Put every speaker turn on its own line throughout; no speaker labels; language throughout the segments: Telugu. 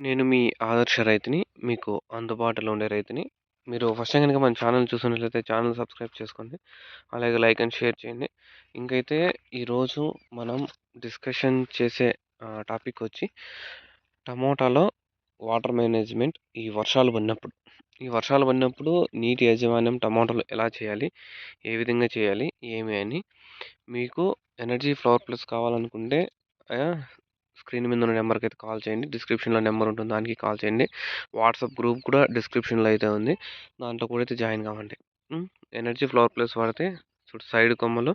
నేను మీ ఆదర్శ రైతుని. మీకు అందుబాటులో ఉండే రైతుని. మీరు ఫస్ట్ టైం గనుక మన ఛానెల్ చూస్తున్నట్లయితే ఛానెల్ సబ్స్క్రైబ్ చేసుకోండి. అలాగే లైక్ అండ్ షేర్ చేయండి. ఇంకైతే ఈరోజు మనం డిస్కషన్ చేసే టాపిక్ వచ్చి టమోటాలో వాటర్ మేనేజ్మెంట్ ఈ వర్షాలు పడినప్పుడు. ఈ వర్షాలు పడినప్పుడు నీటి యాజమాన్యం టమోటాలో ఎలా చేయాలి? ఏ విధంగా చేయాలి? ఏమి అని మీకు ఎనర్జీ ఫ్లవర్ ప్లస్ కావాలనుకుంటే ఆహ్, స్క్రీన్ మీద ఉన్న నెంబర్‌కి అయితే కాల్ చేయండి. డిస్క్రిప్షన్‌లో నెంబర్ ఉంటుంది. దానికి కాల్ చేయండి. వాట్సాప్ గ్రూప్ కూడా డిస్క్రిప్షన్‌లో అయితే ఉంది. దాంట్లో కూడా అయితే జాయిన్ కావండి. హ్మ్. ఎనర్జీ ఫ్లవర్ ప్లస్ వాడితే చూడు సైడ్ కొమ్మలు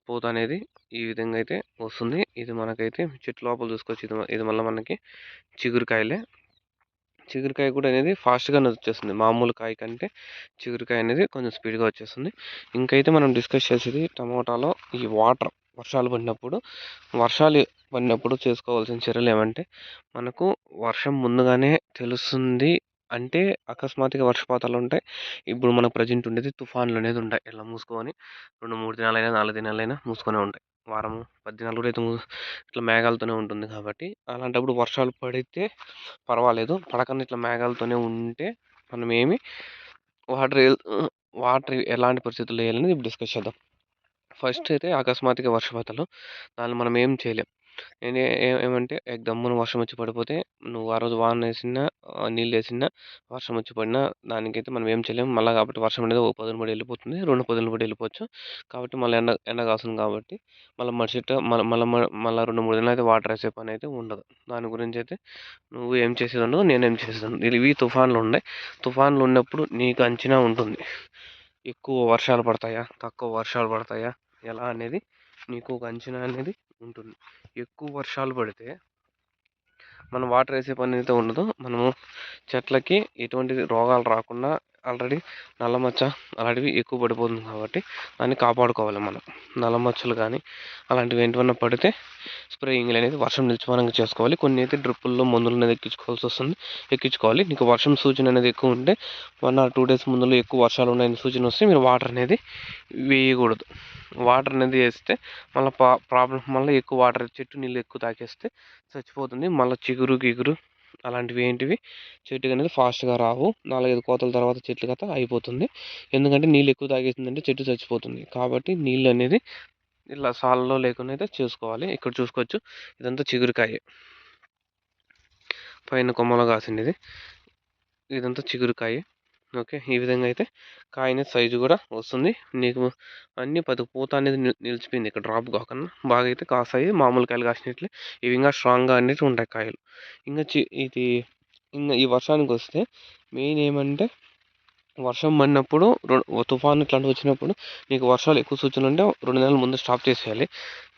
పూత అనేది ఈ విధంగా అయితే వస్తుంది. ఇది మనకైతే చెట్టు లోపల చూసుకోవచ్చు. ఇది మళ్ళా మనకి చిగురుకాయలే. చిగురుకాయ కూడా అనేది ఫాస్ట్‌గానే వచ్చేస్తుంది. మామూలు కాయ కంటే చిగురుకాయ అనేది కొంచెం స్పీడ్‌గా వచ్చేస్తుంది. ఇంకైతే మనం డిస్కస్ చేసేది టమోటాలో ఈ వర్షాలు పడినప్పుడు, వర్షాలు పడినప్పుడు చేసుకోవాల్సిన చర్యలు ఏమంటే, మనకు వర్షం ముందుగానే తెలుస్తుంది అంటే అకస్మాత్తుగా వర్షపాతాలు ఉంటాయి. ఇప్పుడు మనకు ప్రెజెంట్ ఉండేది తుఫాన్లు అనేది ఉంటాయి. ఇలా మూసుకొని 2, 3 దినాలైనా, 4 దినాలైనా మూసుకొనే ఉంటాయి. వారము, 10 దినాలు కూడా అయితే ఇట్లా మేఘాలతోనే ఉంటుంది కాబట్టి, అలాంటప్పుడు వర్షాలు పడితే పర్వాలేదు. పడకుండా ఇట్లా మేఘాలతోనే ఉంటే మనమేమి వాటర్ ఎల్ వాటర్ ఎలాంటి పరిస్థితుల్లో ఎయాలనేది ఇప్పుడు డిస్కస్ చేద్దాం. ఫస్ట్ అయితే అకస్మాత్తుగా వర్షపాతాలు. దాన్ని మనం ఏం చేయలేం. నేనే ఏమంటే గమ్మున వర్షం వచ్చి పడిపోతే నువ్వు ఆ రోజు వానేసినా, నీళ్ళేసినా, వర్షం వచ్చి పడినా దానికైతే మనం ఏం చేయలేం. మళ్ళా కాబట్టి వర్షం అనేది ఒక పదును పడి వెళ్ళిపోతుంది. 2 పదులు పడి వెళ్ళిపోవచ్చు. కాబట్టి మళ్ళీ ఎండ కాస్తుంది కాబట్టి మళ్ళీ మరుసట మళ్ళా 2, 3 దినాలైతే వాటర్ ఏసే పనైతే ఉండదు. దాని గురించైతే నువ్వు ఏం చేసేదుండదు. నేనేం చేసేదుండదు. ఇవి తుఫాన్లున్నాయి. తుఫాన్లున్నప్పుడు నీకు అంచనా ఉంటుంది. ఎక్కువ వర్షాలు పడతాయా? తక్కువ వర్షాలు పడతాయా? ఎలా అనేది నీకు ఒక అంచనా అనేది ఉంటుంది. ఎక్కువ వర్షాలు పడితే మనం వాటర్ ఏసే పనైతే ఉండదు. మనము చెట్లకి ఎటువంటి రోగాలు రాకుండా ఆల్రెడీ నల్లమచ్చ అలాంటివి ఎక్కువ పడిపోతుంది కాబట్టి దాన్ని కాపాడుకోవాలి మనం. నల్లమచ్చలు కానీ అలాంటివి ఏంటివన్నా పడితే స్ప్రేయింగ్లు అనేది వర్షం నిలిచిపోయినంక చేసుకోవాలి. కొన్ని అయితే డ్రిప్పుల్లో మందులు అనేది ఎక్కించుకోవాలి. నీకు వర్షం సూచన అనేది ఎక్కువ ఉంటే 1 ఆర్ 2 డేస్ ముందులో ఎక్కువ వర్షాలు ఉన్నాయని సూచన వస్తే మీరు వాటర్ అనేది వేయకూడదు. వాటర్ అనేది వేస్తే మళ్ళీ ప్రాబ్లమ్ మళ్ళీ ఎక్కువ వాటర్ చెట్టు నీళ్ళు ఎక్కువ తాగేస్తే చచ్చిపోతుంది. మళ్ళీ చిగురు, గిగురు అలాంటివి ఏంటివి చెట్టుకి అనేది ఫాస్ట్‌గా రావు. 4, 5 కోతల తర్వాత చెట్లు కథ అయిపోతుంది. ఎందుకంటే నీళ్ళు ఎక్కువ తాగేసిందంటే చెట్టు చచ్చిపోతుంది. కాబట్టి నీళ్ళు అనేది ఇలా సాలలో లేకుండా అయితే చూసుకోవాలి. ఇక్కడ చూసుకోవచ్చు. ఇదంతా చిగురుకాయే. పైన కొమ్మలో కాసింది ఇది. ఇదంతా చిగురుకాయే. ఓకే. ఈ విధంగా అయితే కాయ అనేది సైజు కూడా వస్తుంది. నీకు అన్నీ పూత అనేది నిలిచిపోయింది. ఇక్కడ డ్రాప్ కాకుండా బాగా అయితే కాస్తాయి. మామూలు కాయలు కాసినట్లే ఇవి ఇంకా స్ట్రాంగ్‌గా అనేవి ఉంటాయి కాయలు. ఇంగా ఇంగా ఈ వర్షానికొస్తే మెయిన్ ఏమంటే వర్షం పడినప్పుడు తుఫాను ఇట్లాంటివి వచ్చినప్పుడు నీకు వర్షాలు ఎక్కువ సూచనలు ఉంటే 2 నెలల ముందు స్టాప్ చేసేయాలి.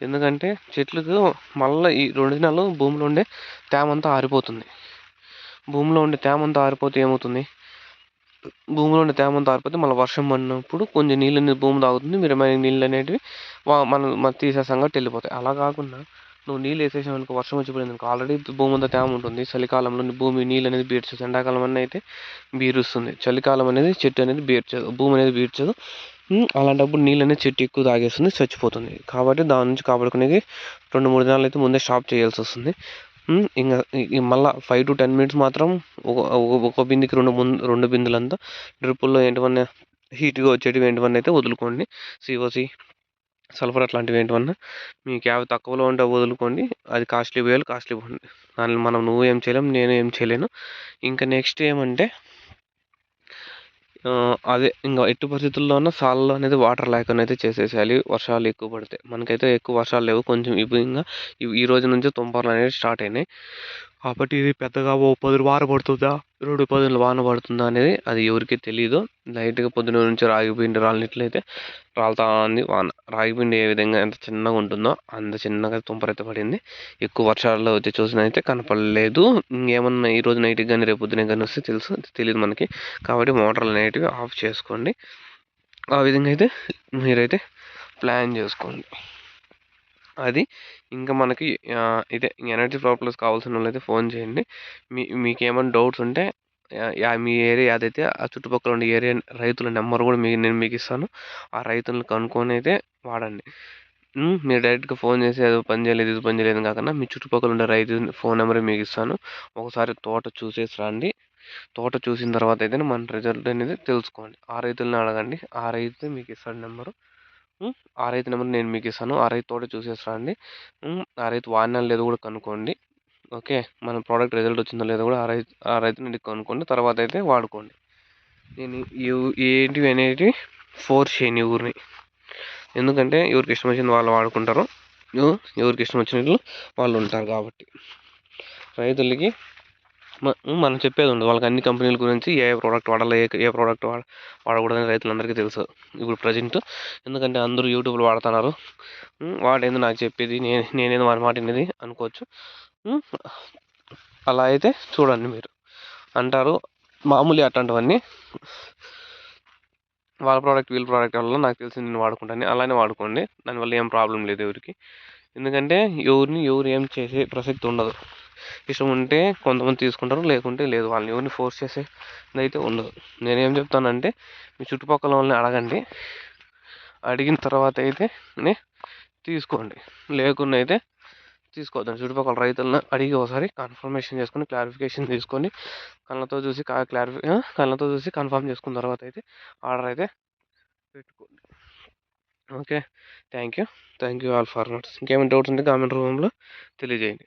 ఎందుకంటే చెట్లకు మళ్ళా ఈ 2 దినాలు భూమిలో ఉండే తేమ అంతా ఆరిపోతుంది. భూమిలో ఉండే తేమ అంతా ఆరిపోతే ఏమవుతుంది? భూమిలో ఉండే తేమ అంతా ఆరిపోతే మళ్ళీ వర్షం పడినప్పుడు కొంచెం నీళ్ళనేది భూమి తాగుతుంది. రిమైనింగ్ నీళ్ళనేటివి మనం తీసేసాం కాబట్టి వెళ్ళిపోతాయి. అలా కాకుండా నువ్వు నీళ్ళు వేసేసావనుకో వర్షం వచ్చి పడిందనుకో ఆల్రెడీ భూమి అంతా తేమ ఉంటుంది. చలికాలంలో భూమి నీళ్ళు అనేది బీడ్చదు. ఎండాకాలం అన్న అయితే బీరుస్తుంది. చలికాలం అనేది చెట్టు అనేది బీడ్చదు. భూమి అనేది బీడ్చదు. అలాంటప్పుడు నీళ్ళు అనేది చెట్టు ఎక్కువ తాగేస్తుంది, చచ్చిపోతుంది. కాబట్టి దాని నుంచి కాపాడుకునేకి 2, 3 దినాలు అయితే ముందే స్టాప్ చేయాల్సి వస్తుంది. ఇంగా మళ్ళా 5-10 మినిట్స్ మాత్రం ఒక బిందెకి 2 బిందెలంతా డ్రిప్పుల్లో ఏంటివన్నా హీట్‌గా వచ్చేటివి ఏంటివన్నా అయితే వదులుకోండి. సీఓసీ, సల్ఫర్ అట్లాంటివి ఏంటివన్నా మీకు యావి తక్కువలో ఉంటే అవి వదులుకోండి. అది కాస్ట్లీ పోయాలి, కాస్ట్లీ పోండి. దానిలో నువ్వు ఏం చేయలేం, నేను ఏం చేయలేను. ఇంకా నెక్స్ట్ ఏమంటే అదే ఇంక ఎట్టి పరిస్థితుల్లోనూ సాలలో అనేది వాటర్ లేకుండా అయితే చేసేసేయాలి. వర్షాలు ఎక్కువ పడితే. మనకైతే ఎక్కువ వర్షాలు లేవు. కొంచెం ఇప్పుడు ఇంగా ఈ రోజు నుంచి తుంపర్లు అనేవి స్టార్ట్ అయినాయి. కాబట్టి ఇది పెద్దగా ఓ 10 వాన పడుతుందా? 2 పదుల వాన పడుతుందా అనేది అది ఎవరికీ తెలీదు. లైట్‌గా పొద్దున నుంచి రాగి పిండి రాలినట్లయితే రాలుతా ఉంది వాన. రాగి పిండి ఏ విధంగా ఎంత చిన్నగా ఉంటుందో అంత చిన్నగా తుంపరైతే పడింది. ఎక్కువ వర్షాలు వచ్చి చూసినయితే కనపడలేదు. ఇంకేమన్నా ఈరోజు నైట్‌కి గాని రేపు పొద్దునకి గాని వస్తే తెలీదు మనకి. కాబట్టి మోటార్లు అనేటివి ఆఫ్ చేసుకోండి. ఆ విధంగా అయితే మీరైతే ప్లాన్ చేసుకోండి. అది ఇంకా మనకి ఇదే ఎనర్జీ ప్రాబ్లమ్స్ కావాల్సినోళ్ళైతే ఫోన్ చేయండి. మీకేమన్నా డౌట్స్ ఉంటే మీ ఏరియా ఏదైతే ఆ చుట్టుపక్కల ఉండే ఏరియా రైతుల నెంబర్ కూడా నేను మీకు ఇస్తాను. ఆ రైతులను కనుక్కొని అయితే వాడండి. మీరు డైరెక్ట్‌గా ఫోన్ చేసి అది పని చేయలేదు, ఇది పని చేయలేదు కాకుండా మీ చుట్టుపక్కల ఉండే రైతు ఫోన్ నెంబర్ మీకు ఇస్తాను. ఒకసారి తోట చూసేసి రండి. తోట చూసిన తర్వాత అయితే మన రిజల్ట్ అనేది తెలుసుకోండి. ఆ రైతుల్ని అడగండి. ఆ రైతు మీకు ఇస్తాడు నెంబరు. ఆ రైతు నెంబర్ నేను మీకు ఇస్తాను. ఆ రైతు తోట చూసేసి రండి. ఆ రైతు వాడినాడో లేదో కూడా కనుక్కోండి. ఓకే. మన ప్రోడక్ట్ రిజల్ట్ వచ్చిందో లేదో కూడా ఆ రైతుని అడిగి కనుక్కోండి. తర్వాత అయితే వాడుకోండి. నేను ఏంటివి అనేటివి ఫోర్స్ చేయను ఎవరిని. ఎందుకంటే ఎవరికి ఇష్టం వచ్చింది వాళ్ళు వాడుకుంటారు. ఎవరికి ఇష్టం వచ్చినట్లు వాళ్ళు ఉంటారు కాబట్టి. రైతులకి మనం చెప్పేది ఉండదు. వాళ్ళకి అన్ని కంపెనీల గురించి ఏ ప్రోడక్ట్ వాడాలి, ఏ ప్రోడక్ట్ వాడకూడదని రైతులందరికీ తెలుసు ఇప్పుడు ప్రజెంట్. ఎందుకంటే అందరూ యూట్యూబ్లో వాడుతున్నారు. వాడేందో నాకు చెప్పేది, నేనేందో వాడి మాట వినేది అనుకోవచ్చు. అలా అయితే చూడండి మీరు అంటారు మామూలు అట్లాంటివన్నీ. వాళ్ళ ప్రోడక్ట్ వీళ్ళ ప్రోడక్ట్ వల్ల నాకు తెలిసి నేను వాడుకుంటాను, అలానే వాడుకోండి. దానివల్ల ఏం ప్రాబ్లం లేదు ఎవరికి. ఎందుకంటే ఎవరు ఏం చేసే ప్రసక్తి ఉండదు. ఇష్టం ఉంటే కొంతమంది తీసుకుంటారు, లేకుంటే లేదు. వాళ్ళని ఎవరిని ఫోర్స్ చేసేది అయితే ఉండదు. నేనేం చెప్తానంటే మీ చుట్టుపక్కల వాళ్ళని అడగండి. అడిగిన తర్వాత అయితే తీసుకోండి. లేకుండా అయితే తీసుకోవద్దండి. చుట్టుపక్కల రైతులను అడిగి ఒకసారి కన్ఫర్మేషన్ చేసుకొని, క్లారిఫికేషన్ తీసుకొని, కళ్ళతో చూసి కన్ఫర్మ్ చేసుకున్న తర్వాత అయితే ఆర్డర్ అయితే పెట్టుకోండి. Okay. Thank you all for notes. ఇంకేమైనా డౌట్స్ ఉంటే కామెంట్ రూపంలో తెలియజేయండి.